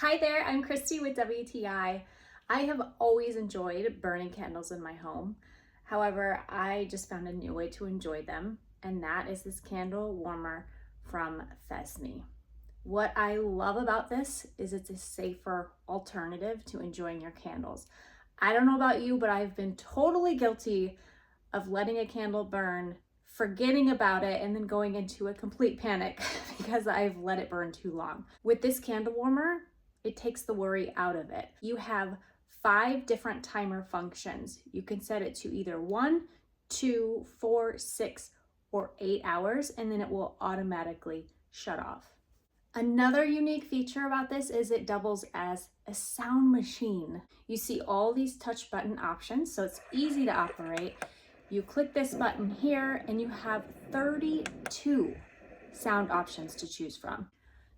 Hi there, I'm Christy with WTI. I have always enjoyed burning candles in my home. However, I just found a new way to enjoy them, and that is this candle warmer from Fesmey. What I love about this is it's a safer alternative to enjoying your candles. I don't know about you, but I've been totally guilty of letting a candle burn, forgetting about it, and then going into a complete panic because I've let it burn too long. With this candle warmer, it takes the worry out of it. You have 5 different timer functions. You can set it to either 1, 2, 4, 6, or 8 hours, and then it will automatically shut off. Another unique feature about this is it doubles as a sound machine. You see all these touch button options, so it's easy to operate. You click this button here and you have 32 sound options to choose from.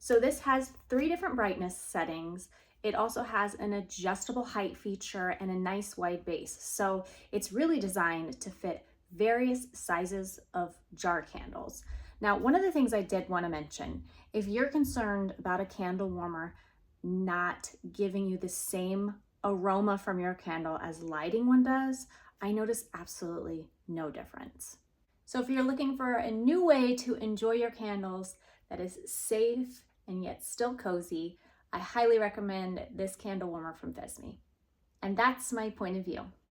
So this has 3 different brightness settings. It also has an adjustable height feature and a nice wide base. So it's really designed to fit various sizes of jar candles. Now, one of the things I did want to mention, if you're concerned about a candle warmer not giving you the same aroma from your candle as lighting one does, I noticed absolutely no difference. So if you're looking for a new way to enjoy your candles that is safe and yet still cozy, I highly recommend this candle warmer from Fesmey. And that's my point of view.